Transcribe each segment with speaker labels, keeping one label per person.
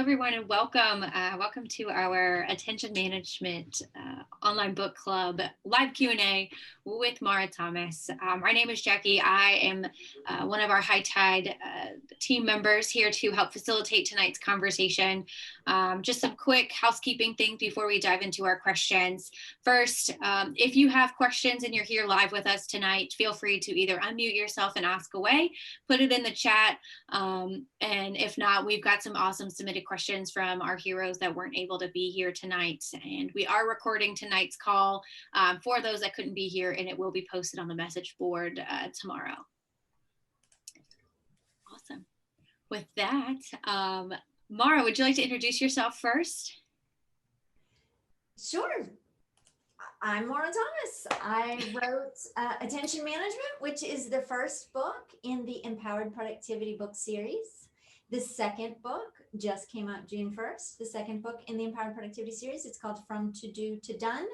Speaker 1: everyone, and welcome. Welcome to our attention management online book club live Q&A with Mara Thomas. My name is Jackie. I am one of our High Tide team members here to help facilitate tonight's conversation. Just some quick housekeeping things before we dive into our questions. First, if you have questions and you're here live with us tonight, feel free to either unmute yourself and ask away, put it in the chat, and if not, we've got some awesome submitted questions from our heroes that weren't able to be here tonight. And we are recording tonight's call for those that couldn't be here, and it will be posted on the message board tomorrow. Awesome. With that, Mara, would you like to introduce yourself first?
Speaker 2: Sure. I'm Mara Thomas. I wrote Attention Management, which is the first book in the Empowered Productivity book series. The second book just came out June 1st. The second book in the Empowered Productivity series, it's called From To Do to Done.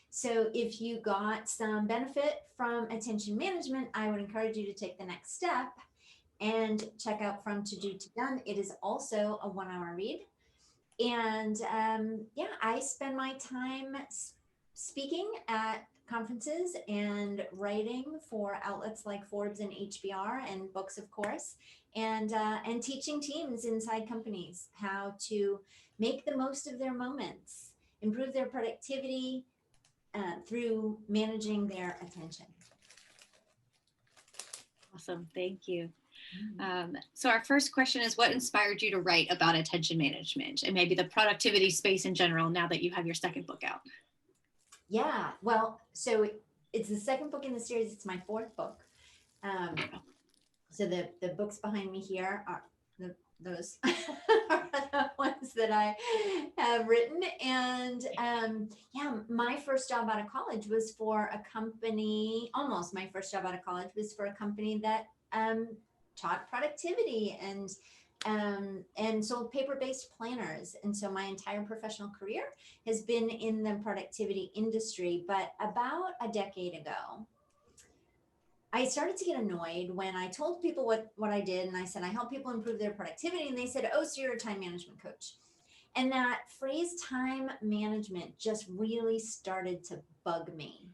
Speaker 2: So if you got some benefit from attention management, I would encourage you to take the next step and check out From To Do to Done. It is also a 1-hour read. And I spend my time speaking at conferences and writing for outlets like Forbes and HBR and books, of course, and teaching teams inside companies how to make the most of their moments, improve their productivity through managing their attention.
Speaker 1: Awesome, thank you. So our first question is, what inspired you to write about attention management and maybe the productivity space in general now that you have your second book out?
Speaker 2: Yeah, well, so it's the second book in the series. It's my fourth book. So the books behind me here are those are the ones that I have written. And my first job out of college was for a company, almost my first job out of college was for a company that taught productivity and sold paper-based planners. And so my entire professional career has been in the productivity industry. But about a decade ago, I started to get annoyed when I told people what I did. And I said, I help people improve their productivity. And they said, oh, so you're a time management coach. And that phrase time management just really started to bug me,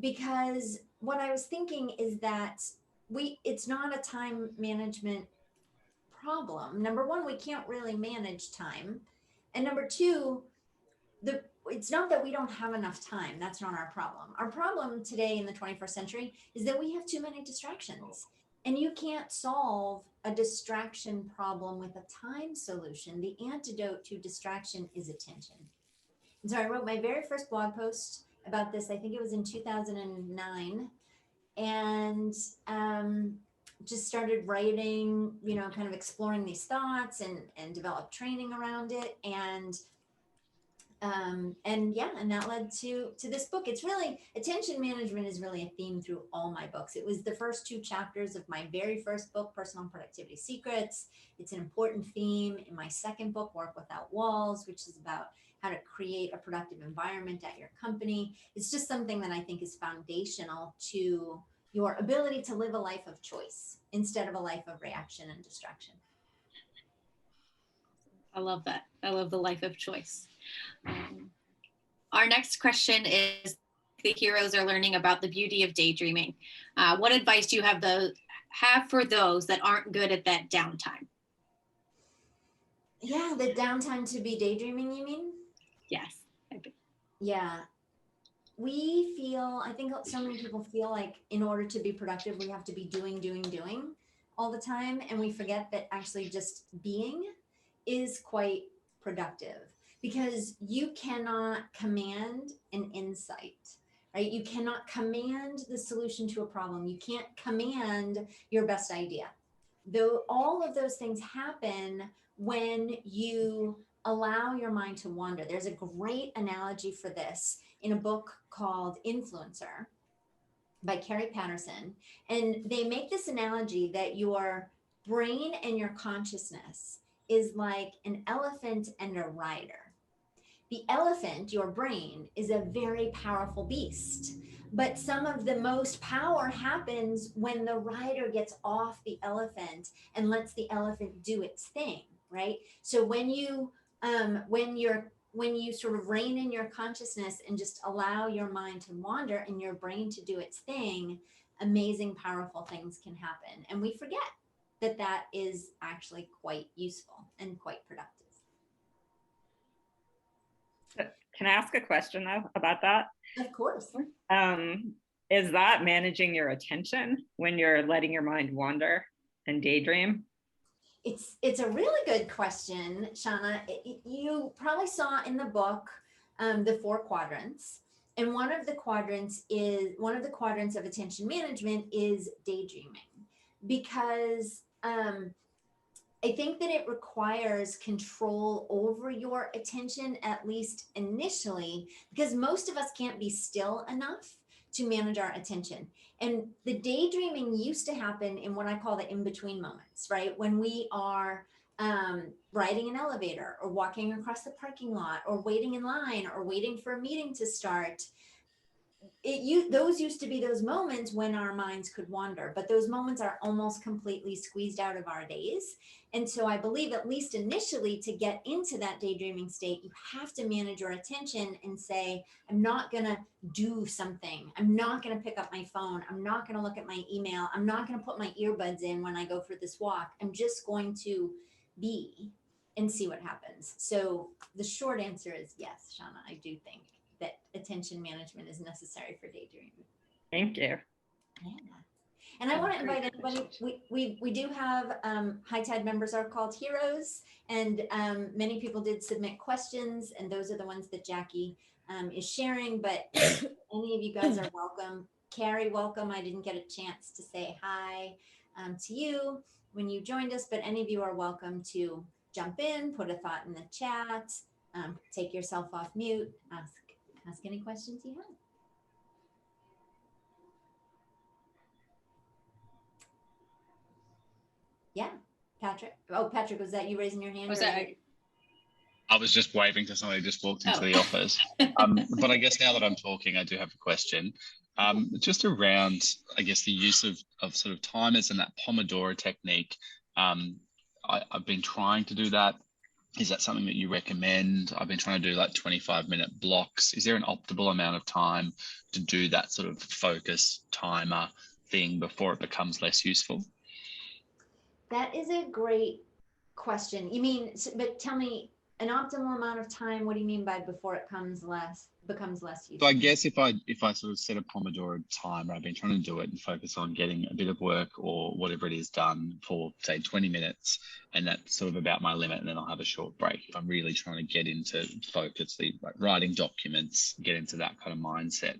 Speaker 2: because what I was thinking is that it's not a time management problem. Number one, we can't really manage time. And number two, it's not that we don't have enough time. That's not our problem. Our problem today in the 21st century is that we have too many distractions. And you can't solve a distraction problem with a time solution. The antidote to distraction is attention. And so I wrote my very first blog post about this. I think it was in 2009. And just started writing, kind of exploring these thoughts and developed training around it. And that led to this book. It's really, attention management is really a theme through all my books. It was the first 2 chapters of my very first book, Personal Productivity Secrets. It's an important theme in my second book, Work Without Walls, which is about how to create a productive environment at your company. It's just something that I think is foundational to your ability to live a life of choice instead of a life of reaction and distraction.
Speaker 1: I love that. I love the life of choice. Our next question is, the heroes are learning about the beauty of daydreaming. What advice do you have for those that aren't good at that downtime?
Speaker 2: Yeah, the downtime to be daydreaming, you mean?
Speaker 1: Yes.
Speaker 2: Yeah. I think so many people feel like in order to be productive, we have to be doing all the time. And we forget that actually just being is quite productive, because you cannot command an insight, right? You cannot command the solution to a problem. You can't command your best idea. Though all of those things happen when you allow your mind to wander. There's a great analogy for this in a book called Influencer by Carrie Patterson. And they make this analogy that your brain and your consciousness is like an elephant and a rider. The elephant, your brain, is a very powerful beast. But some of the most power happens when the rider gets off the elephant and lets the elephant do its thing. right? So when you sort of rein in your consciousness and just allow your mind to wander and your brain to do its thing, amazing, powerful things can happen. And we forget that that is actually quite useful and quite productive.
Speaker 3: Can I ask a question though about that?
Speaker 2: Of course.
Speaker 3: Is that managing your attention when you're letting your mind wander and daydream?
Speaker 2: It's a really good question, Shauna. You probably saw in the book the 4 quadrants, and one of the quadrants of attention management is daydreaming, because I think that it requires control over your attention, at least initially, because most of us can't be still enough to manage our attention. And the daydreaming used to happen in what I call the in-between moments, right? When we are riding an elevator or walking across the parking lot or waiting in line or waiting for a meeting to start. Those used to be those moments when our minds could wander, but those moments are almost completely squeezed out of our days. And so I believe, at least initially, to get into that daydreaming state, you have to manage your attention and say, I'm not going to do something. I'm not going to pick up my phone. I'm not going to look at my email. I'm not going to put my earbuds in when I go for this walk. I'm just going to be and see what happens. So the short answer is yes, Shauna, I do think that attention management is necessary for daydreaming.
Speaker 3: Thank you.
Speaker 2: Yeah. And I want to invite anybody, we do have High Tide members are called heroes, and many people did submit questions, and those are the ones that Jackie is sharing, but any of you guys are welcome. Carrie, welcome. I didn't get a chance to say hi to you when you joined us, but any of you are welcome to jump in, put a thought in the chat, take yourself off mute, ask any questions you have. Yeah, Patrick. Oh, Patrick, was that you raising your hand?
Speaker 1: Was that?
Speaker 4: I was just waving to somebody who just walked into the office. But I guess now that I'm talking, I do have a question. Just around, I guess, the use of sort of timers and that Pomodoro technique. I've been trying to do that. Is that something that you recommend? I've been trying to do like 25-minute blocks. Is there an optimal amount of time to do that sort of focus timer thing before it becomes less useful?
Speaker 2: That is a great question. You mean, but tell me, an optimal amount of time, what do you mean by before it becomes less useful?
Speaker 4: So I guess if I sort of set a Pomodoro timer, I've been trying to do it and focus on getting a bit of work or whatever it is done for, say, 20 minutes, and that's sort of about my limit, and then I'll have a short break. If I'm really trying to get into focus, like writing documents, get into that kind of mindset.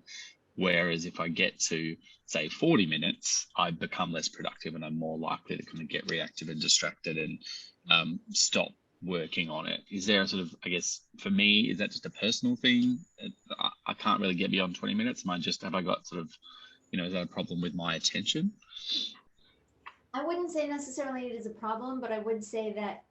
Speaker 4: Whereas if I get to, say, 40 minutes, I become less productive and I'm more likely to kind of get reactive and distracted and stop working on it. Is there a sort of, I guess, for me, is that just a personal thing? I can't really get beyond 20 minutes. Have I got sort of, is that a problem with my attention?
Speaker 2: I wouldn't say necessarily it is a problem, but I would say that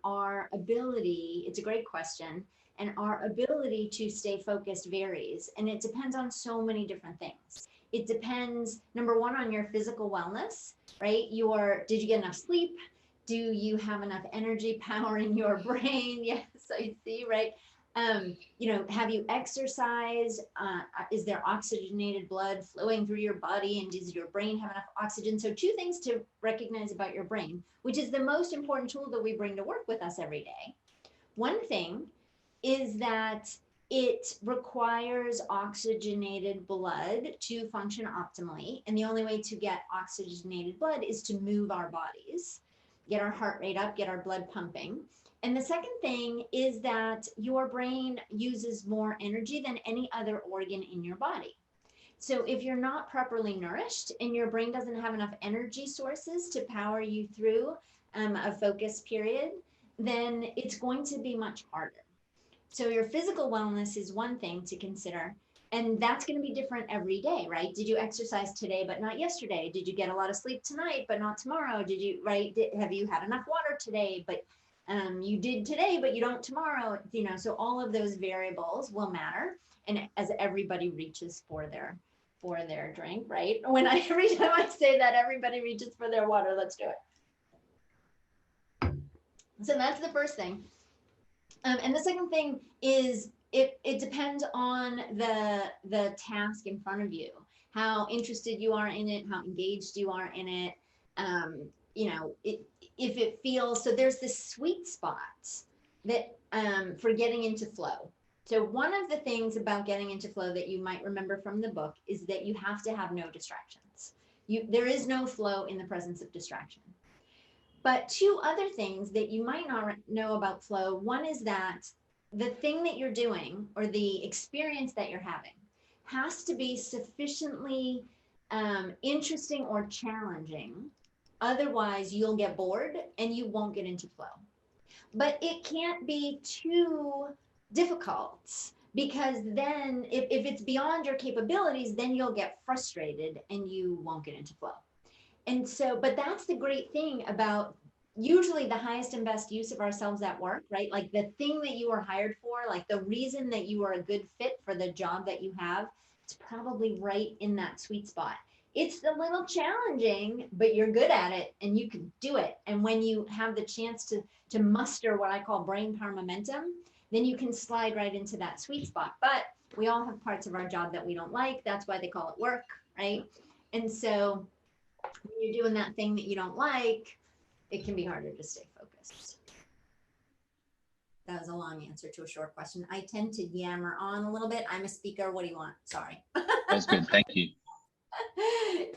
Speaker 2: our ability, it's a great question, and our ability to stay focused varies, and it depends on so many different things. It depends, number one, on your physical wellness, right? Did you get enough sleep? Do you have enough energy powering your brain? Yes, I see, right? Have you exercised? Is there oxygenated blood flowing through your body? And does your brain have enough oxygen? So 2 things to recognize about your brain, which is the most important tool that we bring to work with us every day. One thing is that it requires oxygenated blood to function optimally. And the only way to get oxygenated blood is to move our bodies, get our heart rate up, get our blood pumping. And the second thing is that your brain uses more energy than any other organ in your body. So if you're not properly nourished and your brain doesn't have enough energy sources to power you through a focus period, then it's going to be much harder. So your physical wellness is one thing to consider. And that's going to be different every day, right? Did you exercise today, but not yesterday? Did you get a lot of sleep tonight, but not tomorrow? Have you had enough water today, but you did today, but you don't tomorrow? So all of those variables will matter. And as everybody reaches for their drink, right? Every time I say that, everybody reaches for their water. Let's do it. So that's the first thing. And the second thing is it depends on the task in front of you, how interested you are in it, how engaged you are in it. If it feels, so there's this sweet spot that for getting into flow. So one of the things about getting into flow that you might remember from the book is that you have to have no distractions. There is no flow in the presence of distraction. But two other things that you might not know about flow, one is that the thing that you're doing or the experience that you're having has to be sufficiently interesting or challenging. Otherwise, you'll get bored and you won't get into flow. But it can't be too difficult, because then if it's beyond your capabilities, then you'll get frustrated and you won't get into flow. And so, but that's the great thing about usually the highest and best use of ourselves at work, right? Like the thing that you were hired for, like the reason that you are a good fit for the job that you have, it's probably right in that sweet spot. It's a little challenging, but you're good at it and you can do it. And when you have the chance to muster what I call brain power momentum, then you can slide right into that sweet spot. But we all have parts of our job that we don't like. That's why they call it work, right? And so when you're doing that thing that you don't like, it can be harder to stay focused. That was a long answer to a short question. I tend to yammer on a little bit. I'm a speaker. What do you want? Sorry.
Speaker 4: That was good. Thank you.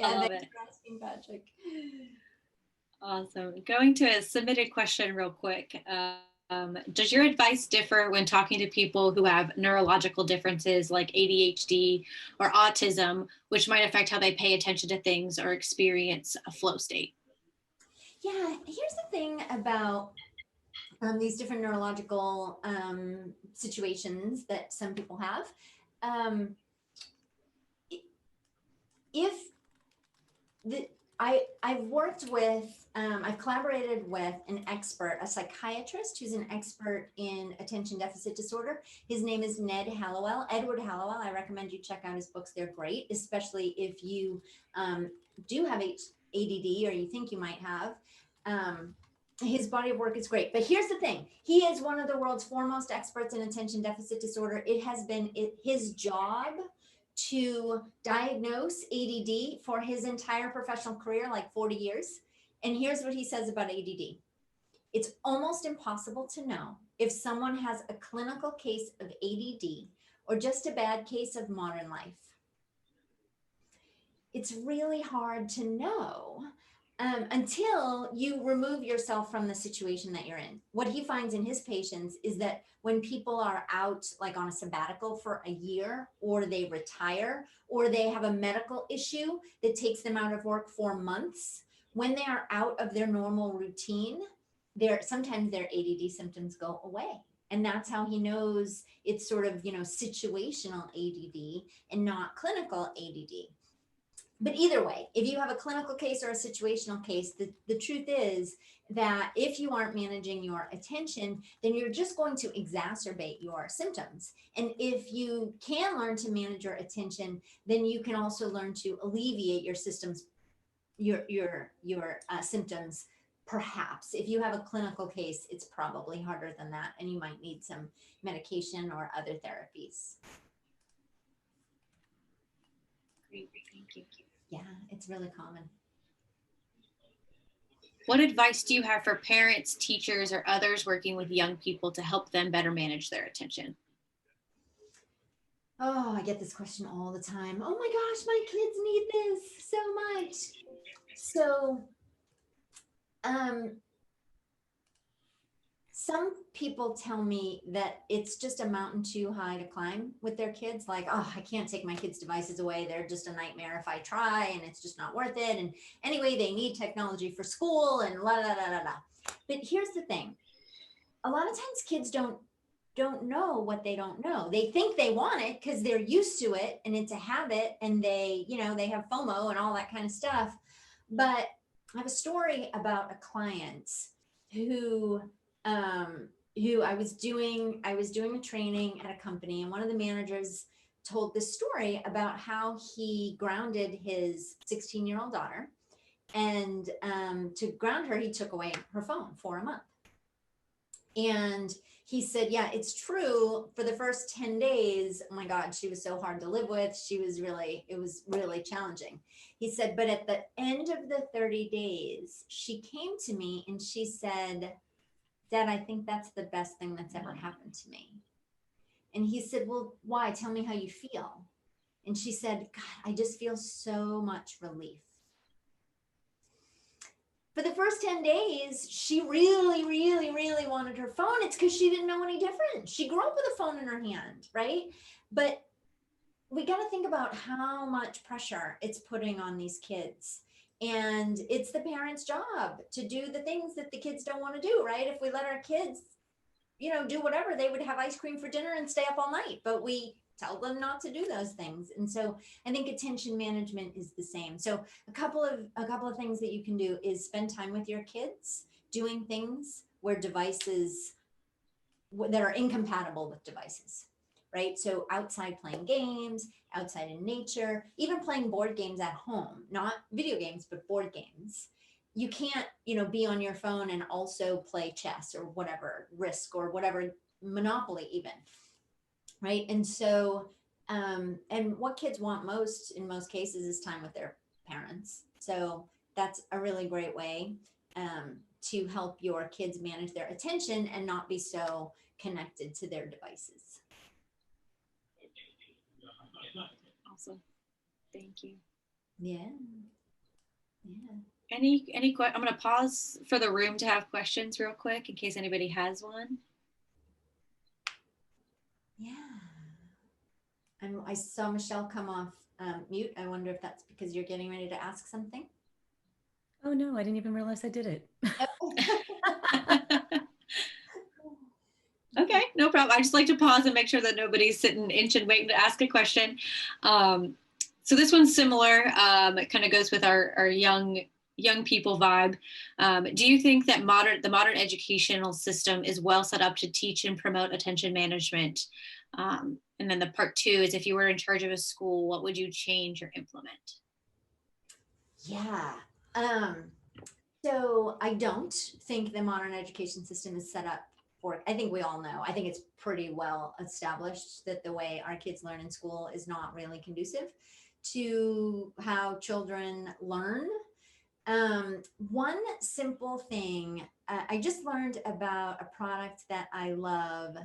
Speaker 1: I love
Speaker 2: thanks
Speaker 1: it.
Speaker 2: for asking, Patrick.
Speaker 1: Awesome. Going to a submitted question real quick. Does your advice differ when talking to people who have neurological differences like ADHD or autism, which might affect how they pay attention to things or experience a flow state?
Speaker 2: Yeah, here's the thing about these different neurological situations that some people have. If the I've worked with, I've collaborated with an expert, a psychiatrist who's an expert in attention deficit disorder. His name is Edward Hallowell. I recommend you check out his books. They're great, especially if you do have ADD or you think you might have. His body of work is great. But here's the thing. He is one of the world's foremost experts in attention deficit disorder. It has been his job to diagnose ADD for his entire professional career, like 40 years. And here's what he says about ADD. It's almost impossible to know if someone has a clinical case of ADD or just a bad case of modern life. It's really hard to know until you remove yourself from the situation that you're in. What he finds in his patients is that when people are out like on a sabbatical for a year, or they retire, or they have a medical issue that takes them out of work for months, when they are out of their normal routine, sometimes their ADD symptoms go away. And that's how he knows it's sort of, situational ADD and not clinical ADD. But either way, if you have a clinical case or a situational case, the truth is that if you aren't managing your attention, then you're just going to exacerbate your symptoms. And if you can learn to manage your attention, then you can also learn to alleviate your symptoms. Perhaps if you have a clinical case, it's probably harder than that, and you might need some medication or other therapies.
Speaker 1: Great, thank you.
Speaker 2: Yeah, it's really common.
Speaker 1: What advice do you have for parents, teachers, or others working with young people to help them better manage their attention?
Speaker 2: Oh, I get this question all the time. Oh my gosh, my kids need this so much. So, some people tell me that it's just a mountain too high to climb with their kids. Like, oh, I can't take my kids' devices away. They're just a nightmare if I try, and it's just not worth it. And anyway, they need technology for school and la la la la la. But here's the thing. A lot of times kids don't know what they don't know. They think they want it because they're used to it and it's a habit, and they have FOMO and all that kind of stuff. But I have a story about a client who I was doing a training at a company, and one of the managers told this story about how he grounded his 16-year-old daughter, and to ground her, he took away her phone for a month. And he said, yeah, it's true. For the first 10 days, oh my God, she was so hard to live with. It was really challenging. He said, but at the end of the 30 days, she came to me and she said, Dad, I think that's the best thing that's ever happened to me. And he said, well, why? Tell me how you feel. And she said, God, I just feel so much relief. For the first 10 days, she really, really, really wanted her phone. It's because she didn't know any different. She grew up with a phone in her hand, right? But we got to think about how much pressure it's putting on these kids. And it's the parents' job to do the things that the kids don't want to do, right? If we let our kids, do whatever, they would have ice cream for dinner and stay up all night. But we tell them not to do those things. And so I think attention management is the same. So a couple of things that you can do is spend time with your kids doing things where devices that are incompatible with devices, right? So outside playing games, outside in nature, even playing board games at home, not video games, but board games. You can't, be on your phone and also play chess or whatever, Risk or whatever, Monopoly even, right? And so, and what kids want most in most cases is time with their parents. So that's a really great way to help your kids manage their attention and not be so connected to their devices.
Speaker 1: Awesome. Thank you.
Speaker 2: Yeah. Yeah.
Speaker 1: Any I'm going to pause for the room to have questions real quick in case anybody has one.
Speaker 2: Yeah. And I saw Michelle come off mute. I wonder if that's because you're getting ready to ask something.
Speaker 5: Oh no, I didn't even realize I did it.
Speaker 1: Okay, no problem. I just like to pause and make sure that nobody's sitting inching waiting to ask a question. So this one's similar. It kind of goes with our young people vibe. Do you think that the modern educational system is well set up to teach and promote attention management? And then the part 2 is, if you were in charge of a school, what would you change or implement?
Speaker 2: Yeah. So I don't think the modern education system is set up for, I think we all know, I think it's pretty well established that the way our kids learn in school is not really conducive to how children learn. One simple thing, I just learned about a product that I love,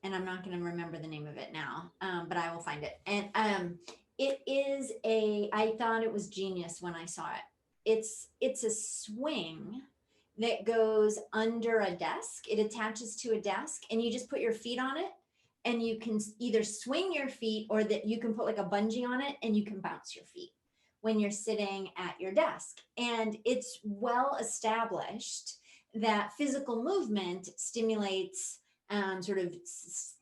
Speaker 2: and I'm not going to remember the name of it now, but I will find it. And it is I thought it was genius when I saw it. It's a swing that goes under a desk. It attaches to a desk and you just put your feet on it, and you can either swing your feet or that you can put like a bungee on it and you can bounce your feet when you're sitting at your desk. And it's well established that physical movement stimulates sort of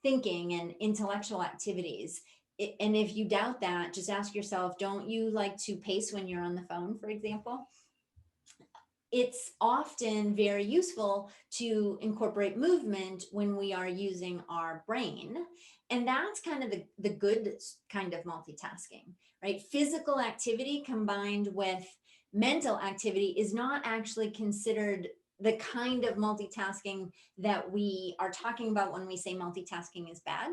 Speaker 2: thinking and intellectual activities. And if you doubt that, just ask yourself, don't you like to pace when you're on the phone, for example? It's often very useful to incorporate movement when we are using our brain. And that's kind of the good kind of multitasking, right? Physical activity combined with mental activity is not actually considered the kind of multitasking that we are talking about when we say multitasking is bad.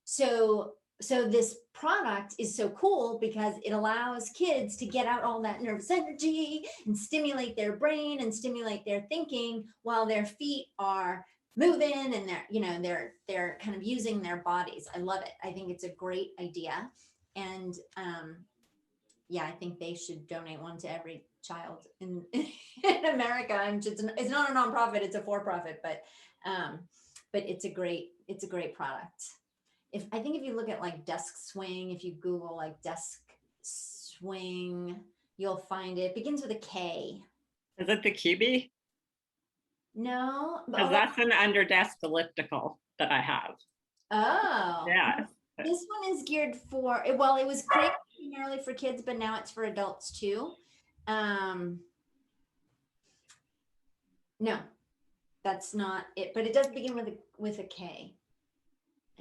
Speaker 2: So this product is so cool because it allows kids to get out all that nervous energy and stimulate their brain and stimulate their thinking while their feet are moving and they're kind of using their bodies. I love it. I think it's a great idea. And yeah, I think they should donate one to every child in America. It's not a nonprofit, it's a for-profit, but it's a great product. I think if you look at like desk swing, if you Google like desk swing, you'll find it. It begins with a K.
Speaker 3: Is it the QB?
Speaker 2: No.
Speaker 3: Because that's an under desk elliptical that I have.
Speaker 2: Oh.
Speaker 3: Yeah.
Speaker 2: This one is geared for, it was created primarily for kids, but now it's for adults too. No, that's not it, but it does begin with a K.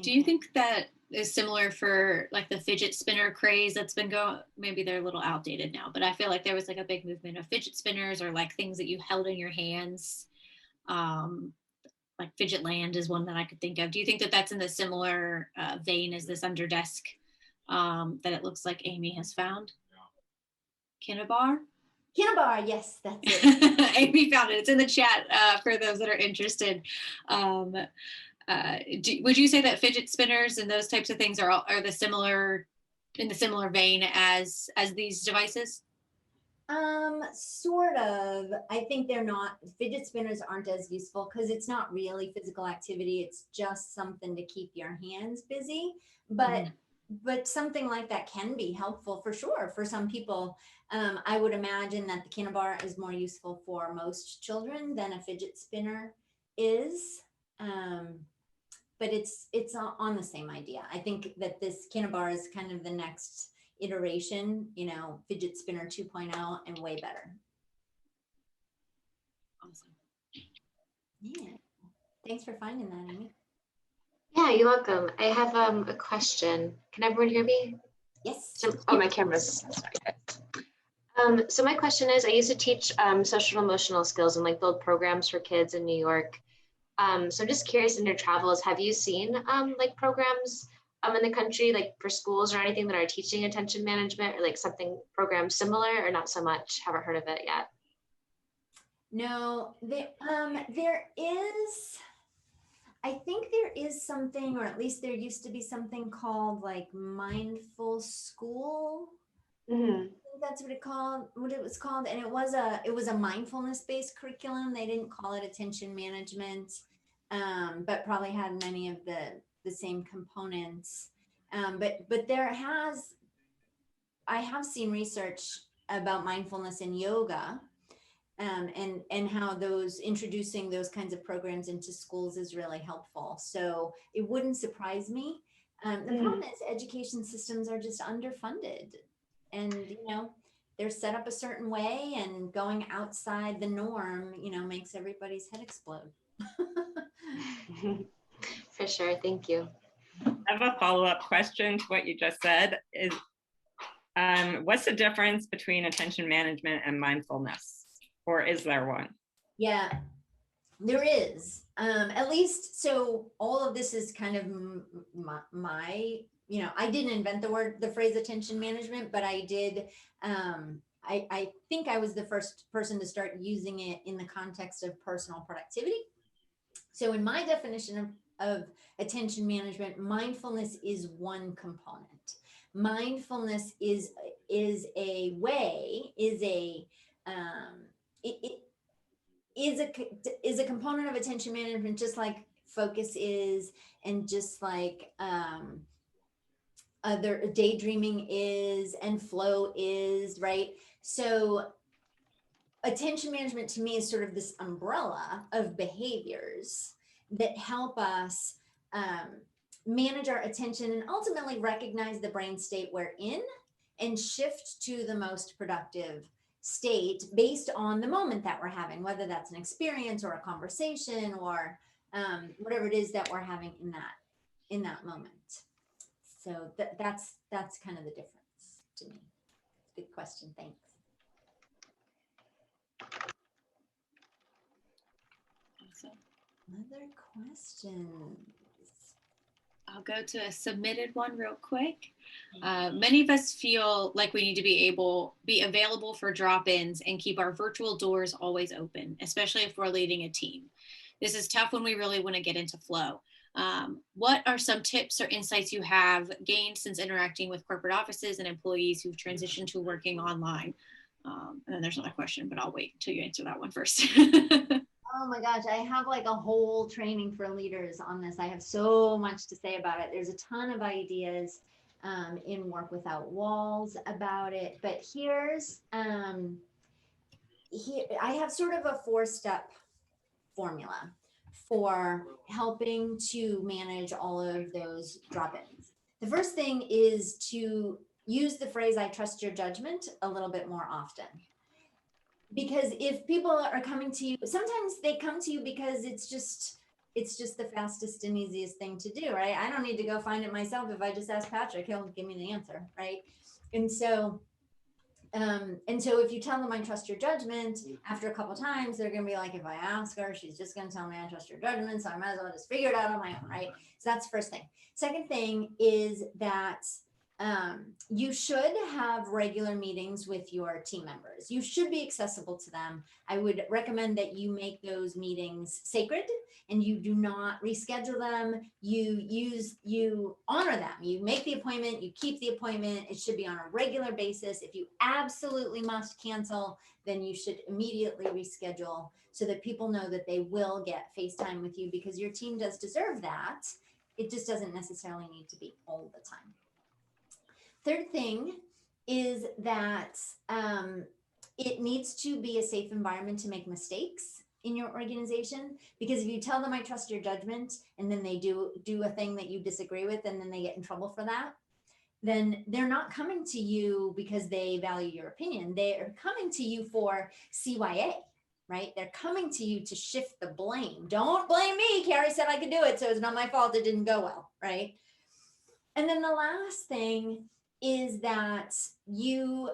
Speaker 1: Do you think that is similar for like the fidget spinner craze that's been going? Maybe they're a little outdated now, but I feel like there was like a big movement of fidget spinners or like things that you held in your hands. Like Fidget Land is one that I could think of. Do you think that that's in the similar vein as this under desk that it looks like Amy has found? Kinnabar?
Speaker 2: Kinnabar, yes, that's it.
Speaker 1: Amy found it. It's in the chat for those that are interested. Would you say that fidget spinners and those types of things are the similar in the similar vein as these devices?
Speaker 2: Sort of. I think they're not. Fidget spinners aren't as useful because it's not really physical activity. It's just something to keep your hands busy. But something like that can be helpful for sure for some people. I would imagine that the Kinnabar is more useful for most children than a fidget spinner is. But it's on the same idea. I think that this Kinnabar is kind of the next iteration, fidget spinner 2.0 and way better.
Speaker 1: Awesome.
Speaker 2: Yeah. Thanks for finding that, Amy.
Speaker 6: Yeah, you're welcome. I have a question. Can everyone hear me?
Speaker 2: Yes.
Speaker 6: My camera's sorry. So my question is, I used to teach social and emotional skills and like build programs for kids in New York. So I'm just curious, in your travels, have you seen like programs in the country, like for schools or anything that are teaching attention management or like something program similar, or not so much? Haven't heard of it yet.
Speaker 2: No, there is, I think there is something, or at least there used to be something called like Mindful School.
Speaker 6: Mm-hmm.
Speaker 2: I think that's what it was called. And it was a mindfulness based curriculum. They didn't call it attention management, but probably had many of the same components. But I have seen research about mindfulness in yoga, and how introducing those kinds of programs into schools is really helpful. So it wouldn't surprise me. The problem is education systems are just underfunded, and they're set up a certain way, and going outside the norm makes everybody's head explode.
Speaker 6: For sure. Thank you.
Speaker 3: I have a follow-up question to what you just said. Is what's the difference between attention management and mindfulness, or is there one?
Speaker 2: Yeah, there is. At least, so all of this is kind of my I didn't invent the phrase attention management, but I did. I think I was the first person to start using it in the context of personal productivity. So in my definition of attention management, mindfulness is one component. Mindfulness is a way, is a component of attention management, just like focus is, and just like other daydreaming is, and flow is, right? So attention management to me is sort of this umbrella of behaviors that help us manage our attention and ultimately recognize the brain state we're in and shift to the most productive state based on the moment that we're having, whether that's an experience or a conversation or whatever it is that we're having in that moment. So that's kind of the difference to me. Good question. Thanks. Other questions?
Speaker 1: I'll go to a submitted one real quick. Many of us feel like we need to be available for drop-ins and keep our virtual doors always open, especially if we're leading a team. This is tough when we really want to get into flow. What are some tips or insights you have gained since interacting with corporate offices and employees who've transitioned to working online? And then there's another question, but I'll wait until you answer that one first.
Speaker 2: Oh my gosh, I have like a whole training for leaders on this. I have so much to say about it. There's a ton of ideas in Work Without Walls about it. But here I have sort of a 4-step formula for helping to manage all of those drop-ins. The first thing is to use the phrase, I trust your judgment, a little bit more often. Because if people are coming to you, sometimes they come to you because it's just the fastest and easiest thing to do, right? I don't need to go find it myself. If I just ask Patrick, he'll give me the answer, right? And so And so if you tell them I trust your judgment, after a couple of times, they're going to be like, if I ask her, she's just going to tell me I trust your judgment. So I might as well just figure it out on my own, right? So that's the first thing. Second thing is that you should have regular meetings with your team members. You should be accessible to them. I would recommend that you make those meetings sacred and you do not reschedule them. You honor them. You make the appointment, you keep the appointment. It should be on a regular basis. If you absolutely must cancel, then you should immediately reschedule so that people know that they will get FaceTime with you, because your team does deserve that. It just doesn't necessarily need to be all the time. Third thing is that it needs to be a safe environment to make mistakes in your organization, because if you tell them I trust your judgment and then they do a thing that you disagree with and then they get in trouble for that, then they're not coming to you because they value your opinion. They're coming to you for CYA, right? They're coming to you to shift the blame. Don't blame me. Carrie said I could do it, so it's not my fault it didn't go well, right? And then the last thing is that you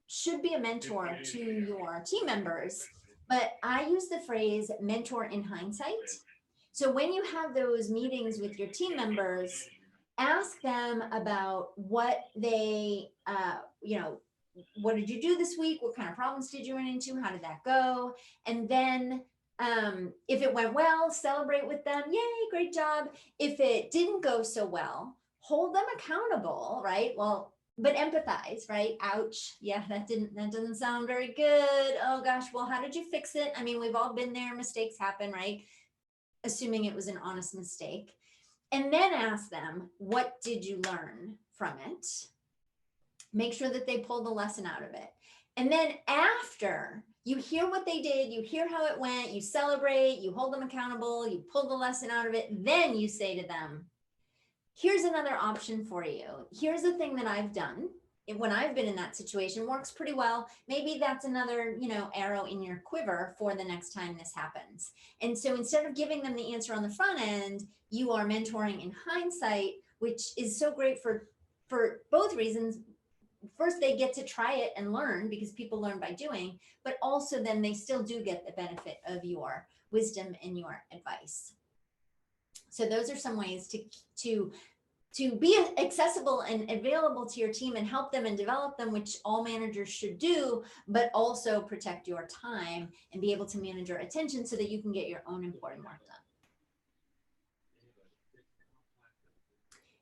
Speaker 2: should be a mentor to your team members. But I use the phrase mentor in hindsight. So when you have those meetings with your team members, ask them about what they, what did you do this week? What kind of problems did you run into? How did that go? And then if it went well, celebrate with them. Yay, great job. If it didn't go so well, hold them accountable, right? Well, but empathize, right? Ouch. Yeah, that doesn't sound very good. Oh gosh, well, how did you fix it? I mean, we've all been there. Mistakes happen, right? Assuming it was an honest mistake. And then ask them, what did you learn from it? Make sure that they pull the lesson out of it. And then after you hear what they did, you hear how it went, you celebrate, you hold them accountable, you pull the lesson out of it, then you say to them, here's another option for you. Here's the thing that I've done. When I've been in that situation, works pretty well. Maybe that's another, arrow in your quiver for the next time this happens. And so instead of giving them the answer on the front end, you are mentoring in hindsight, which is so great for both reasons. First, they get to try it and learn, because people learn by doing, but also then they still do get the benefit of your wisdom and your advice. So those are some ways to be accessible and available to your team and help them and develop them, which all managers should do, but also protect your time and be able to manage your attention so that you can get your own important work done.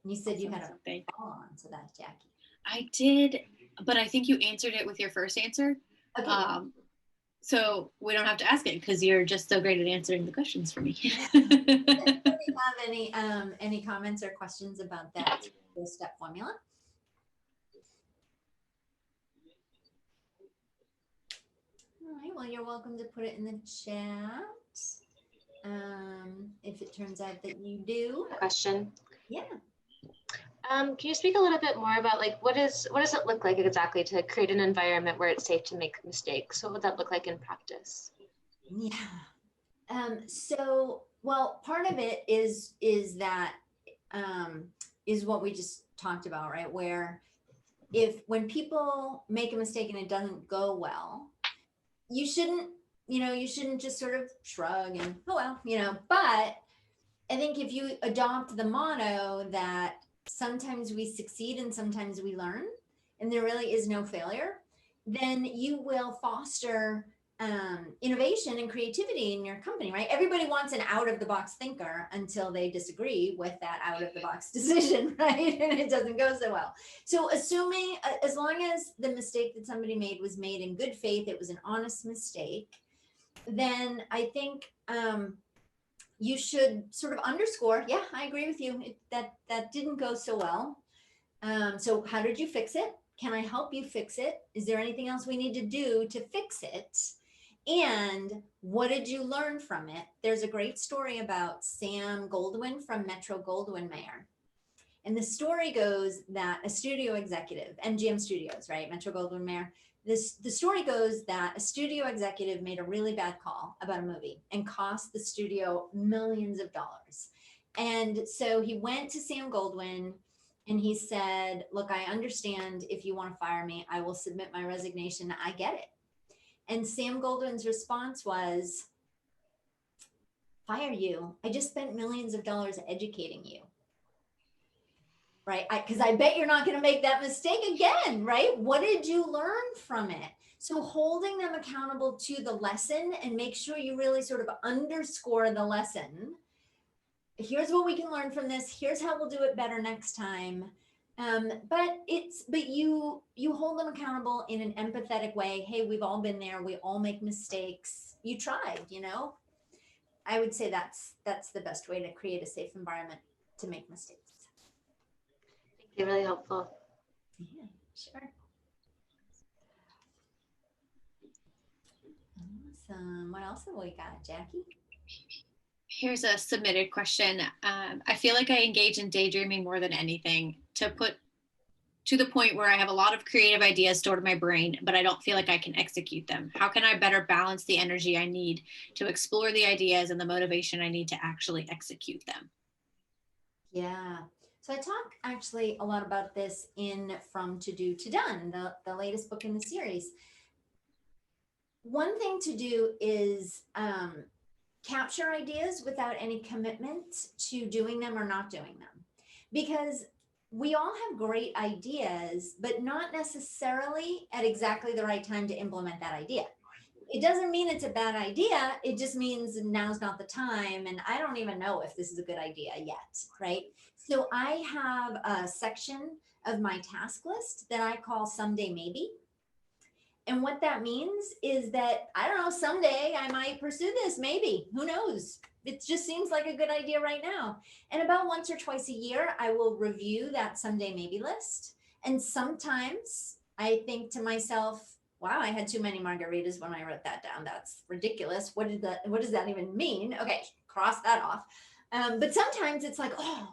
Speaker 2: And you said you had a follow-on to that, Jackie.
Speaker 1: I did, but I think you answered it with your first answer.
Speaker 2: Okay.
Speaker 1: So we don't have to ask it because you're just so great at answering the questions for me.
Speaker 2: Do you have any comments or questions about that step formula? All right, well, you're welcome to put it in the chat if it turns out that you do.
Speaker 6: Question.
Speaker 2: Yeah.
Speaker 6: Can you speak a little bit more about what does it look like exactly to create an environment where it's safe to make mistakes? What would that look like in practice?
Speaker 2: Yeah. So, well, part of it is that is what we just talked about, right? Where when people make a mistake and it doesn't go well, you shouldn't just sort of shrug and, oh, well, but I think if you adopt the motto that sometimes we succeed and sometimes we learn, and there really is no failure, then you will foster innovation and creativity in your company, right? Everybody wants an out-of-the-box thinker until they disagree with that out-of-the-box decision, right? And it doesn't go so well. So assuming, as long as the mistake that somebody made was made in good faith, it was an honest mistake, then I think you should sort of underscore, yeah, I agree with you, that didn't go so well. So how did you fix it? Can I help you fix it? Is there anything else we need to do to fix it? And what did you learn from it? There's a great story about Sam Goldwyn from Metro-Goldwyn-Mayer. And the story goes that a studio executive, MGM Studios, right? Metro-Goldwyn-Mayer. The story goes that a studio executive made a really bad call about a movie and cost the studio millions of dollars. And so he went to Sam Goldwyn And he said, look, I understand if you want to fire me, I will submit my resignation. I get it. And Sam Goldwyn's response was, fire you? I just spent millions of dollars educating you. Right? Because I bet you're not going to make that mistake again, right? What did you learn from it? So holding them accountable to the lesson, and make sure you really sort of underscore the lesson. Here's what we can learn from this. Here's how we'll do it better next time. But you hold them accountable in an empathetic way. Hey, we've all been there. We all make mistakes. You tried, you know. I would say that's the best way to create a safe environment to make mistakes.
Speaker 6: Thank you, really helpful.
Speaker 2: Yeah, sure. Awesome. What else have we got, Jackie?
Speaker 1: Here's a submitted question. I feel like I engage in daydreaming more than anything, to the point where I have a lot of creative ideas stored in my brain, but I don't feel like I can execute them. How can I better balance the energy I need to explore the ideas and the motivation I need to actually execute them?
Speaker 2: Yeah. So I talk actually a lot about this in From To Do to Done, the latest book in the series. One thing to do is capture ideas without any commitment to doing them or not doing them. Because we all have great ideas, but not necessarily at exactly the right time to implement that idea. It doesn't mean it's a bad idea. It just means now's not the time. And I don't even know if this is a good idea yet, right? So I have a section of my task list that I call Someday Maybe. And what that means is that, I don't know, someday I might pursue this, maybe, who knows? It just seems like a good idea right now. And about once or twice a year, I will review that Someday Maybe list. And sometimes I think to myself, wow, I had too many margaritas when I wrote that down. That's ridiculous. What does that even mean? Okay, cross that off. But sometimes it's like, oh,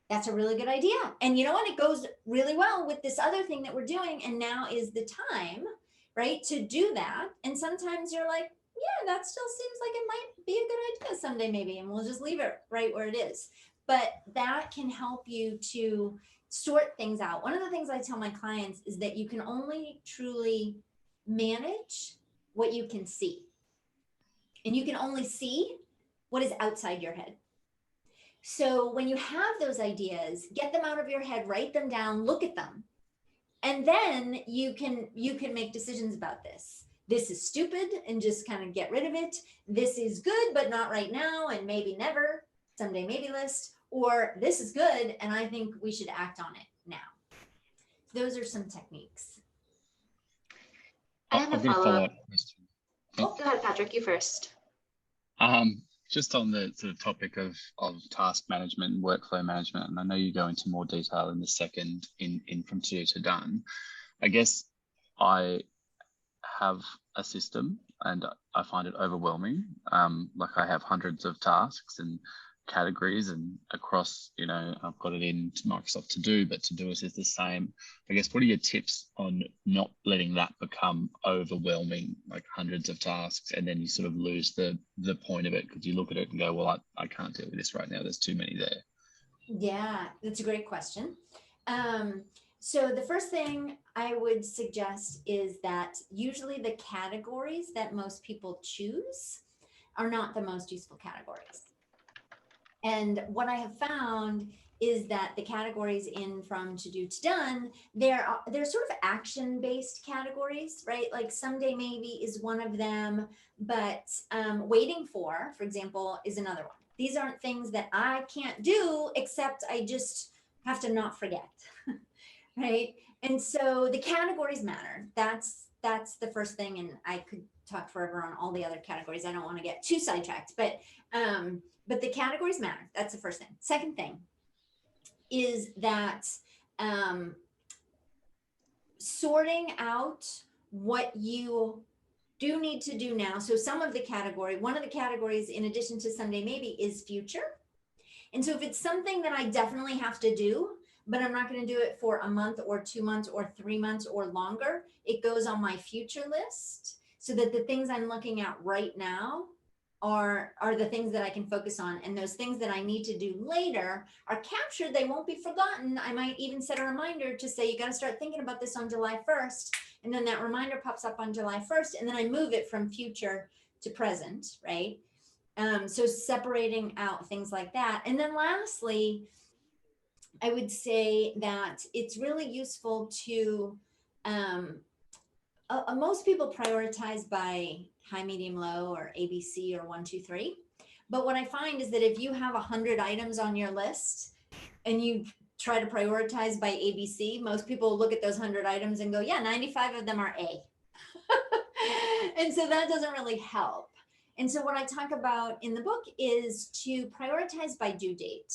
Speaker 2: that's a really good idea. And you know what? It goes really well with this other thing that we're doing. And now is the time, right, to do that. And sometimes you're like, yeah, that still seems like it might be a good idea someday maybe, and we'll just leave it right where it is. But that can help you to sort things out. One of the things I tell my clients is that you can only truly manage what you can see. And you can only see what is outside your head. So when you have those ideas, get them out of your head, write them down, look at them. And then you can make decisions about this. This is stupid, and just kind of get rid of it. This is good, but not right now, and maybe never, someday maybe list. Or this is good, and I think we should act on it now. Those are some techniques.
Speaker 6: I have a follow-up question. Oh, go ahead, Patrick, you first.
Speaker 4: Just on the sort of topic of task management and workflow management, and I know you go into more detail in the second in From To Do to Done. I guess I have a system and I find it overwhelming. Like I have hundreds of tasks and categories, and across, you know, I've got it in Microsoft To Do, but Todoist is the same. I guess, what are your tips on not letting that become overwhelming, like hundreds of tasks, and then you sort of lose the point of it because you look at it and go, well, I can't deal with this right now. There's too many there.
Speaker 2: Yeah, that's a great question. So the first thing I would suggest is that usually the categories that most people choose are not the most useful categories. And what I have found is that the categories in From To Do to Done, they're sort of action-based categories, right? Like someday maybe is one of them, but waiting for example, is another one. These aren't things that I can't do, except I just have to not forget, right? And so the categories matter. That's the first thing, and I could talk forever on all the other categories. I don't want to get too sidetracked, but the categories matter. That's the first thing. Second thing is that sorting out what you do need to do now. So one of the categories in addition to someday maybe is future. And so if it's something that I definitely have to do, but I'm not going to do it for a month or 2 months or 3 months or longer, it goes on my future list so that the things I'm looking at right now are the things that I can focus on. And those things that I need to do later are captured. They won't be forgotten. I might even set a reminder to say, you got to start thinking about this on July 1st. And then that reminder pops up on July 1st. And then I move it from future to present, right? So separating out things like that. And then lastly, I would say that it's really useful to, most people prioritize by high, medium, low, or ABC, or 1, 2, 3. But what I find is that if you have 100 items on your list and you try to prioritize by ABC, most people look at those 100 items and go, yeah, 95 of them are A. And so that doesn't really help. And so what I talk about in the book is to prioritize by due date.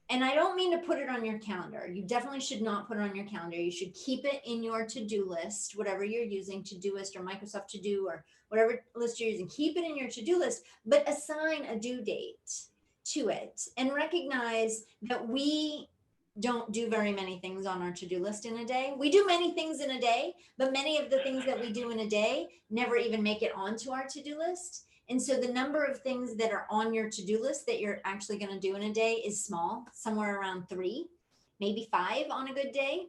Speaker 2: And I don't mean to put it on your calendar. You definitely should not put it on your calendar. You should keep it in your to-do list, whatever you're using, Todoist or Microsoft To Do or whatever list you're using. Keep it in your to-do list, but assign a due date to it and recognize that we don't do very many things on our to-do list in a day. We do many things in a day, but many of the things that we do in a day never even make it onto our to-do list. And so the number of things that are on your to-do list that you're actually going to do in a day is small, somewhere around 3, maybe 5 on a good day.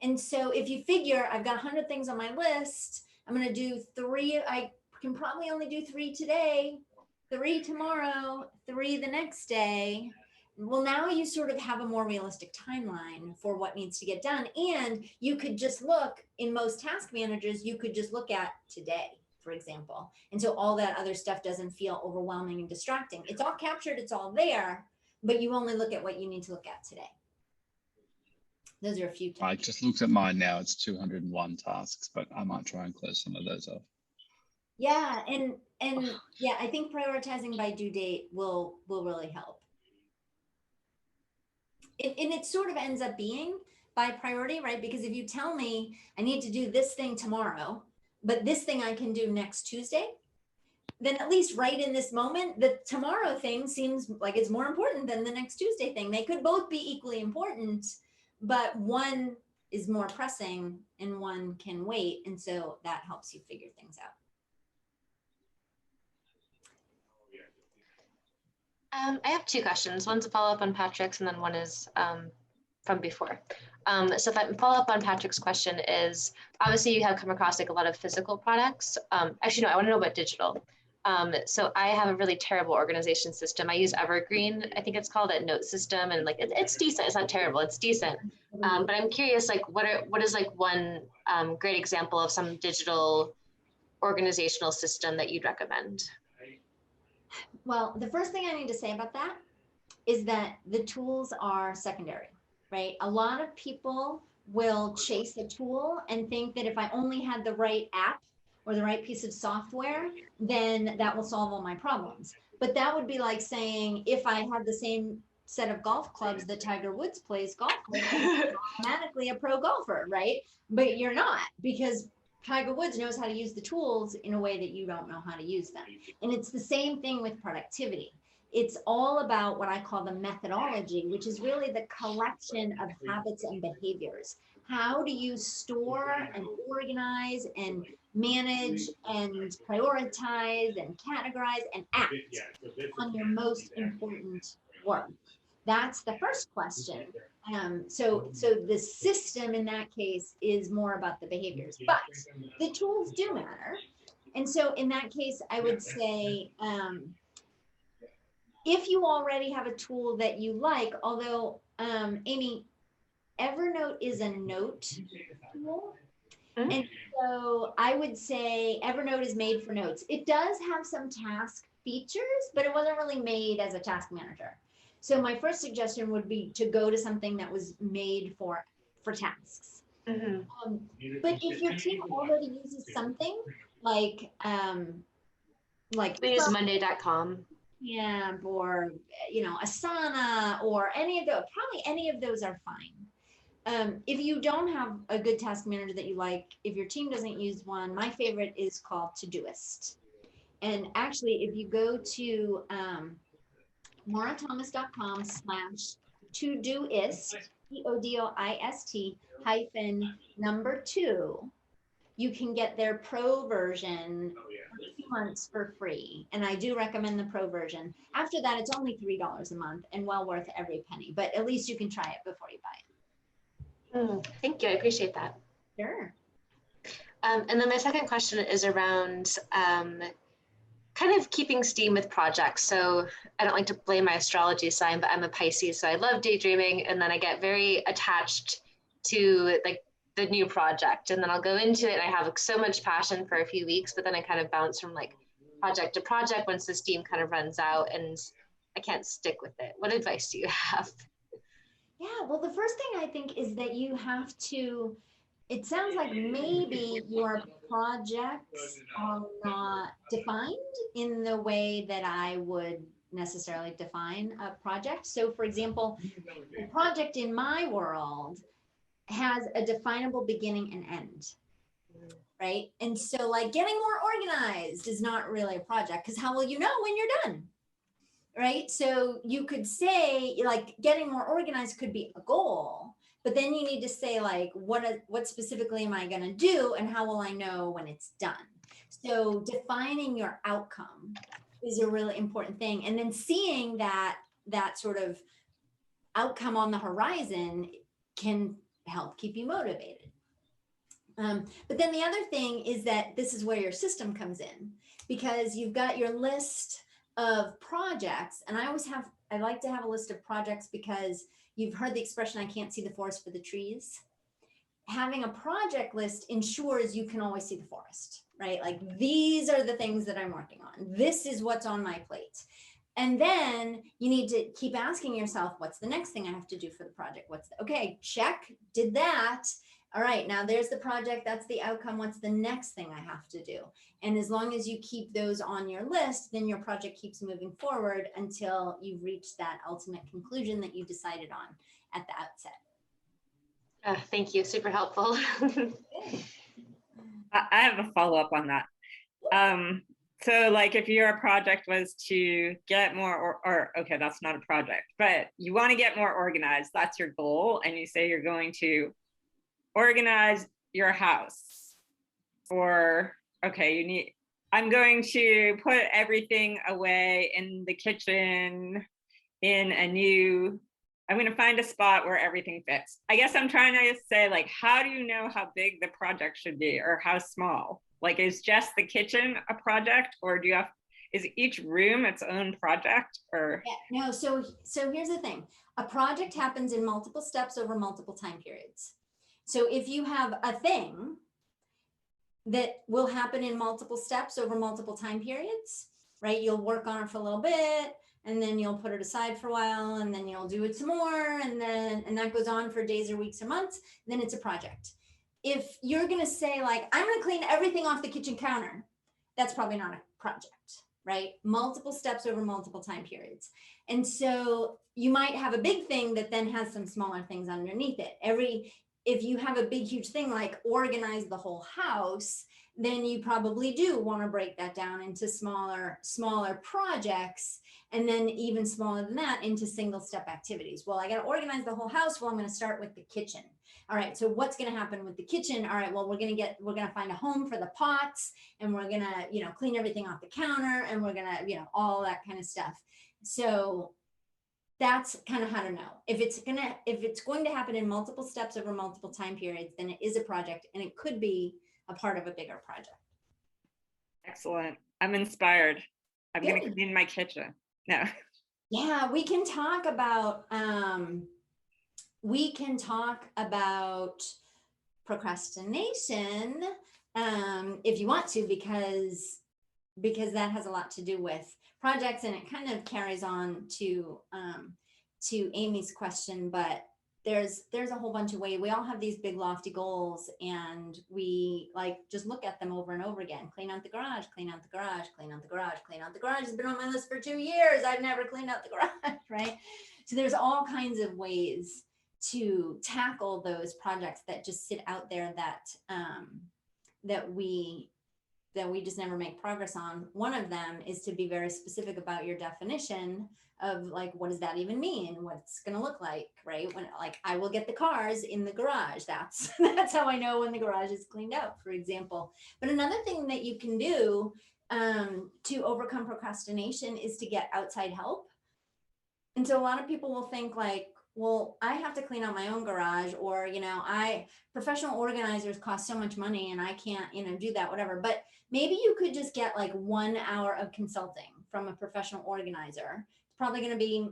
Speaker 2: And so if you figure I've got 100 things on my list, I'm going to do 3. I can probably only do 3 today, 3 tomorrow, 3 the next day. Well, now you sort of have a more realistic timeline for what needs to get done. And you could just look, in most task managers, you could just look at today, for example. And so all that other stuff doesn't feel overwhelming and distracting. It's all captured, it's all there, but you only look at what you need to look at today. Those are a few.
Speaker 4: I just looked at mine now. It's 201 tasks, but I might try and close some of those off.
Speaker 2: Yeah, and yeah, I think prioritizing by due date will really help. And it sort of ends up being by priority, right? Because if you tell me I need to do this thing tomorrow, but this thing I can do next Tuesday, then at least right in this moment, the tomorrow thing seems like it's more important than the next Tuesday thing. They could both be equally important, but one is more pressing and one can wait. And so that helps you figure things out.
Speaker 6: I have 2 questions. One's a follow-up on Patrick's, and then one is from before. So if I follow up on Patrick's question is, obviously you have come across like a lot of physical products. Actually, no, I want to know about digital. So I have a really terrible organization system. I use Evergreen, I think it's called, a note system, and like it's decent. It's not terrible. It's decent. But I'm curious, like what is like one great example of some digital organizational system that you'd recommend?
Speaker 2: Well, the first thing I need to say about that is that the tools are secondary, right? A lot of people will chase a tool and think that if I only had the right app or the right piece of software, then that will solve all my problems. But that would be like saying, if I had the same set of golf clubs that Tiger Woods plays golf with, I'm automatically a pro golfer, right? But you're not, because Tiger Woods knows how to use the tools in a way that you don't know how to use them. And it's the same thing with productivity. It's all about what I call the methodology, which is really the collection of habits and behaviors. How do you store and organize and manage and prioritize and categorize and act on your most important work? That's the first question. So the system in that case is more about the behaviors, but the tools do matter. And so in that case, I would say, if you already have a tool that you like, although Amy, Evernote is a note tool. And so I would say Evernote is made for notes. It does have some task features, but it wasn't really made as a task manager. So my first suggestion would be to go to something that was made for tasks. Mm-hmm. But if your team already uses something like
Speaker 6: we use Monday.com.
Speaker 2: Yeah, or Asana or any of those, probably any of those are fine. If you don't have a good task manager that you like, if your team doesn't use one, my favorite is called Todoist. And actually, if you go to maurathomas.com/Todoist, Todoist -2, you can get their pro version 2 months for free. And I do recommend the pro version. After that, it's only $3 a month and well worth every penny, but at least you can try it before you buy it.
Speaker 6: Thank you. I appreciate that.
Speaker 2: Sure.
Speaker 6: And then my second question is around kind of keeping steam with projects. So I don't like to blame my astrology sign, but I'm a Pisces, so I love daydreaming, and then I get very attached to like the new project, and then I'll go into it and I have so much passion for a few weeks, but then I kind of bounce from like project to project once the steam kind of runs out and I can't stick with it. What advice do you have?
Speaker 2: Yeah, well, the first thing I think is that you have to, it sounds like maybe your projects are not defined in the way that I would necessarily define a project. So for example, a project in my world has a definable beginning and end, right? And so like getting more organized is not really a project, because how will you know when you're done? Right? So you could say like getting more organized could be a goal, but then you need to say like, what specifically am I going to do? And how will I know when it's done? So defining your outcome is a really important thing. And then seeing that sort of outcome on the horizon can help keep you motivated. But then the other thing is that this is where your system comes in, because you've got your list of projects. And I like to have a list of projects because you've heard the expression, I can't see the forest for the trees. Having a project list ensures you can always see the forest, right? Like these are the things that I'm working on. This is what's on my plate. And then you need to keep asking yourself, what's the next thing I have to do for the project? Okay, check, did that. All right, now there's the project, that's the outcome. What's the next thing I have to do? And as long as you keep those on your list, then your project keeps moving forward until you've reached that ultimate conclusion that you decided on at the outset.
Speaker 6: Thank you. Super helpful.
Speaker 3: I have a follow-up on that. So like if your project was to get more, or okay, that's not a project, but you want to get more organized, that's your goal. And you say you're going to organize your house, or okay, I'm going to put everything away in the kitchen I'm going to find a spot where everything fits. I guess I'm trying to say, like, how do you know how big the project should be or how small? Like, is just the kitchen a project, or is each room its own project? Or
Speaker 2: yeah, no, so here's the thing. A project happens in multiple steps over multiple time periods. So if you have a thing that will happen in multiple steps over multiple time periods, right? You'll work on it for a little bit, and then you'll put it aside for a while, and then you'll do it some more, and that goes on for days or weeks or months, then it's a project. If you're going to say like, I'm going to clean everything off the kitchen counter, that's probably not a project, right? Multiple steps over multiple time periods. And so you might have a big thing that then has some smaller things underneath it. If you have a big, huge thing like organize the whole house, then you probably do want to break that down into smaller projects, and then even smaller than that into single step activities. Well, I got to organize the whole house. Well, I'm going to start with the kitchen. All right, so what's going to happen with the kitchen? All right, well, we're going to find a home for the pots, and we're going to, clean everything off the counter, and we're going to, all that kind of stuff. So that's kind of how to know if it's going to happen in multiple steps over multiple time periods, then it is a project, and it could be a part of a bigger project.
Speaker 3: Excellent. I'm inspired. I'm going to clean my kitchen. No.
Speaker 2: Yeah, we can talk about procrastination if you want to, because that has a lot to do with projects, and it kind of carries on to Amy's question. But there's a whole bunch of ways. We all have these big lofty goals, and we just look at them over and over again. Clean out the garage, clean out the garage, clean out the garage, clean out the garage. It's been on my list for 2 years. I've never cleaned out the garage, right? So there's all kinds of ways to tackle those projects that just sit out there that we just never make progress on. One of them is to be very specific about your definition of what does that even mean? What's going to look like, right? When I will get the cars in the garage. That's how I know when the garage is cleaned out, for example. But another thing that you can do to overcome procrastination is to get outside help. And so a lot of people will think like, well, I have to clean out my own garage, or, professional organizers cost so much money and I can't, do that, whatever. But maybe you could just get like 1 hour of consulting from a professional organizer. It's probably going to be,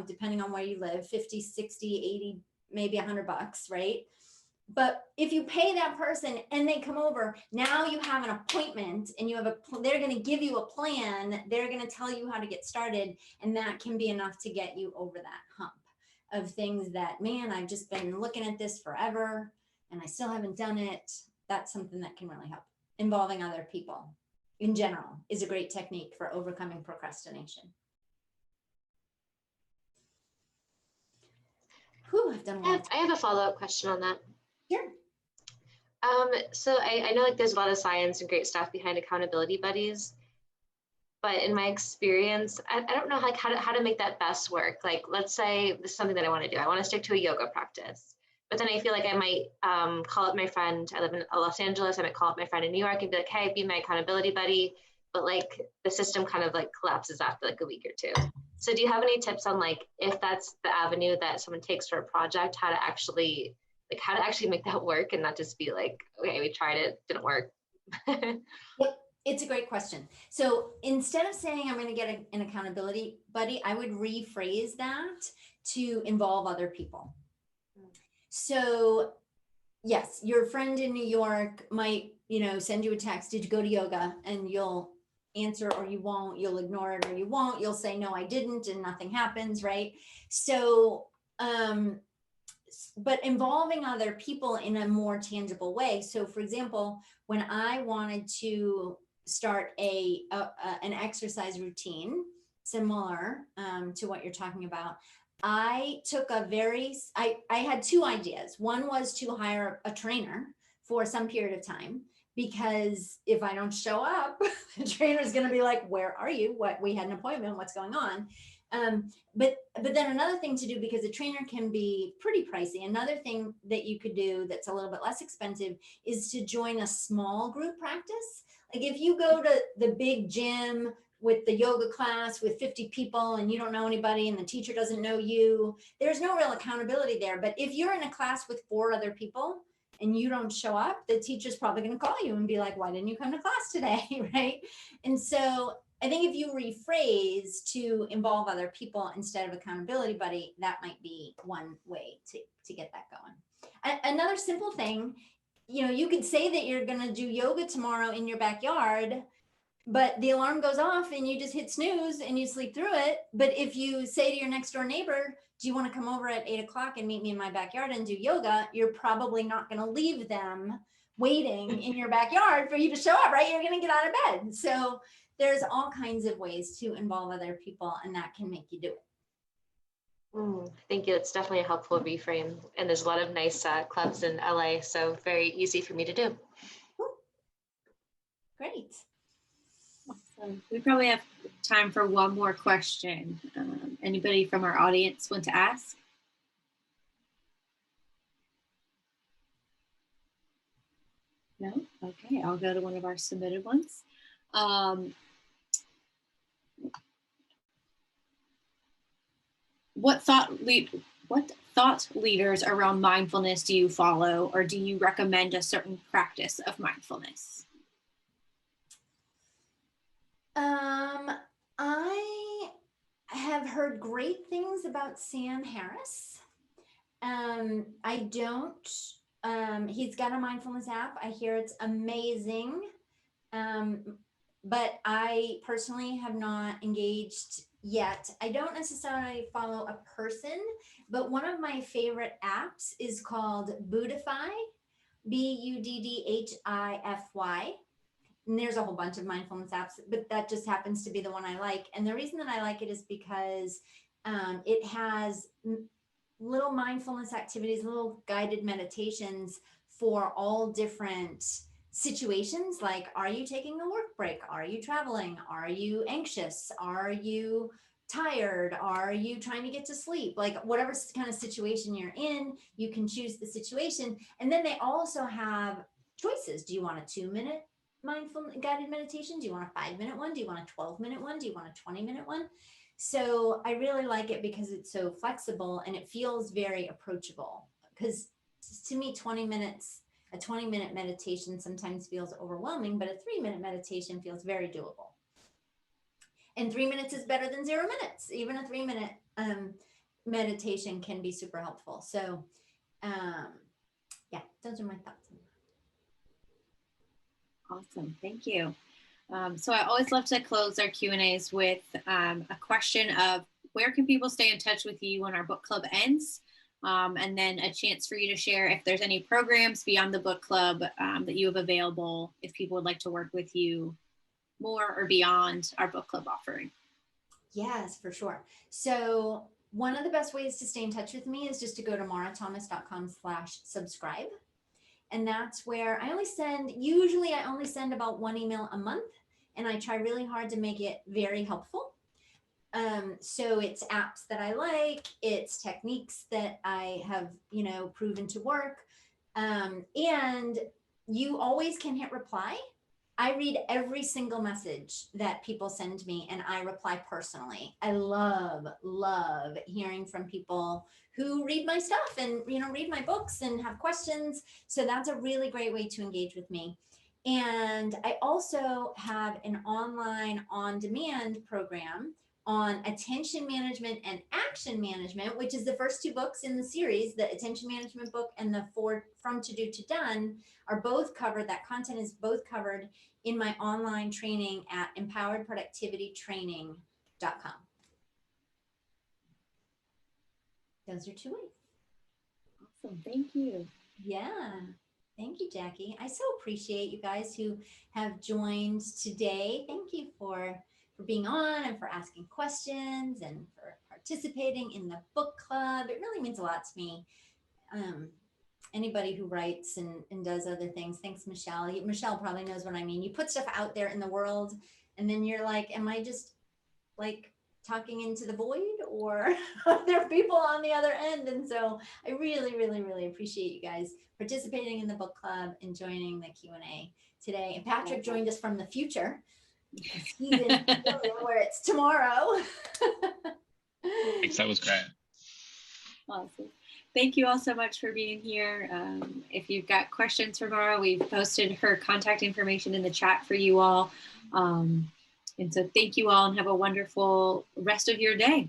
Speaker 2: depending on where you live, 50, 60, 80, maybe $100, right? But if you pay that person and they come over, now you have an appointment and they're going to give you a plan. They're going to tell you how to get started. And that can be enough to get you over that hump of things that, man, I've just been looking at this forever and I still haven't done it. That's something that can really help. Involving other people in general is a great technique for overcoming procrastination. Whew, I've done a lot.
Speaker 6: I have a follow-up question on that.
Speaker 2: Sure.
Speaker 6: So I know like there's a lot of science and great stuff behind accountability buddies, but in my experience, I don't know how to make that best work. Like, let's say this is something that I want to do. I want to stick to a yoga practice, but then I feel like I might call up my friend. I live in Los Angeles. I might call up my friend in New York and be like, hey, be my accountability buddy. But like the system kind of like collapses after like a week or two. So do you have any tips on like, if that's the avenue that someone takes for a project, how to actually make that work and not just be like, okay, we tried it, didn't work?
Speaker 2: Yep, it's a great question. So instead of saying I'm going to get an accountability buddy, I would rephrase that to involve other people. So yes, your friend in New York might, send you a text, did you go to yoga? And you'll answer or you won't, you'll ignore it or you won't, you'll say, no, I didn't, and nothing happens, right? So, but involving other people in a more tangible way. So for example, when I wanted to start an exercise routine similar to what you're talking about, I took I had 2 ideas. One was to hire a trainer for some period of time, because if I don't show up, the trainer is going to be like, where are you? What, we had an appointment, what's going on? But then another thing to do, because a trainer can be pretty pricey, another thing that you could do that's a little bit less expensive is to join a small group practice. Like if you go to the big gym with the yoga class with 50 people and you don't know anybody and the teacher doesn't know you, there's no real accountability there. But if you're in a class with 4 other people and you don't show up, the teacher's probably going to call you and be like, why didn't you come to class today? Right? And so I think if you rephrase to involve other people instead of accountability buddy, that might be one way to get that going. Another simple thing, you could say that you're going to do yoga tomorrow in your backyard, but the alarm goes off and you just hit snooze and you sleep through it. But if you say to your next door neighbor, do you want to come over at 8 o'clock and meet me in my backyard and do yoga? You're probably not going to leave them waiting in your backyard for you to show up, right? You're going to get out of bed. So there's all kinds of ways to involve other people, and that can make you do it.
Speaker 6: Thank you. It's definitely a helpful reframe. And there's a lot of nice clubs in LA, so very easy for me to do.
Speaker 2: Great.
Speaker 1: Awesome. We probably have time for one more question. Anybody from our audience want to ask? No? Okay, I'll go to one of our submitted ones. What thought leaders around mindfulness do you follow, or do you recommend a certain practice of mindfulness?
Speaker 2: I have heard great things about Sam Harris. I don't, he's got a mindfulness app. I hear it's amazing. But I personally have not engaged yet. I don't necessarily follow a person, but one of my favorite apps is called Buddhify, Buddhify. And there's a whole bunch of mindfulness apps, but that just happens to be the one I like. And the reason that I like it is because it has little mindfulness activities, little guided meditations for all different situations. Like, are you taking a work break? Are you traveling? Are you anxious? Are you tired? Are you trying to get to sleep? Like, whatever kind of situation you're in, you can choose the situation. And then they also have choices. Do you want a 2-minute mindful guided meditation? Do you want a 5-minute one? Do you want a 12-minute one? Do you want a 20-minute one? So I really like it because it's so flexible and it feels very approachable. Because to me, 20 minutes, a 20-minute meditation sometimes feels overwhelming, but a 3-minute meditation feels very doable. And 3 minutes is better than 0 minutes. Even a 3-minute meditation can be super helpful. So yeah, those are my thoughts.
Speaker 1: Awesome, thank you. So I always love to close our Q&As with a question of where can people stay in touch with you when our book club ends? And then a chance for you to share if there's any programs beyond the book club that you have available, if people would like to work with you more or beyond our book club offering.
Speaker 2: Yes, for sure. So one of the best ways to stay in touch with me is just to go to marathomas.com/subscribe. And that's where I only send about 1 email a month, and I try really hard to make it very helpful. So it's apps that I like, it's techniques that I have, proven to work. And you always can hit reply. I read every single message that people send me and I reply personally. I love hearing from people who read my stuff and, read my books and have questions. So that's a really great way to engage with me. And I also have an online on-demand program on attention management and action management, which is the first 2 books in the series. The attention management book and the From To Do to Done are both covered. That content is both covered in my online training at empoweredproductivitytraining.com. Those are 2 ways.
Speaker 1: Awesome, thank you.
Speaker 2: Yeah. Thank you, Jackie. I so appreciate you guys who have joined today. Thank you for being on and for asking questions and for participating in the book club. It really means a lot to me. Anybody who writes and does other things. Thanks, Michelle. Michelle probably knows what I mean. You put stuff out there in the world and then you're like, am I just like talking into the void, or are there people on the other end? And so I really, really, really appreciate you guys participating in the book club and joining the Q&A today. And Patrick joined us from the future. He's in Australia where it's tomorrow.
Speaker 4: Thanks, that was great.
Speaker 1: Awesome. Thank you all so much for being here. If you've got questions for Mara, we've posted her contact information in the chat for you all. And so thank you all and have a wonderful rest of your day.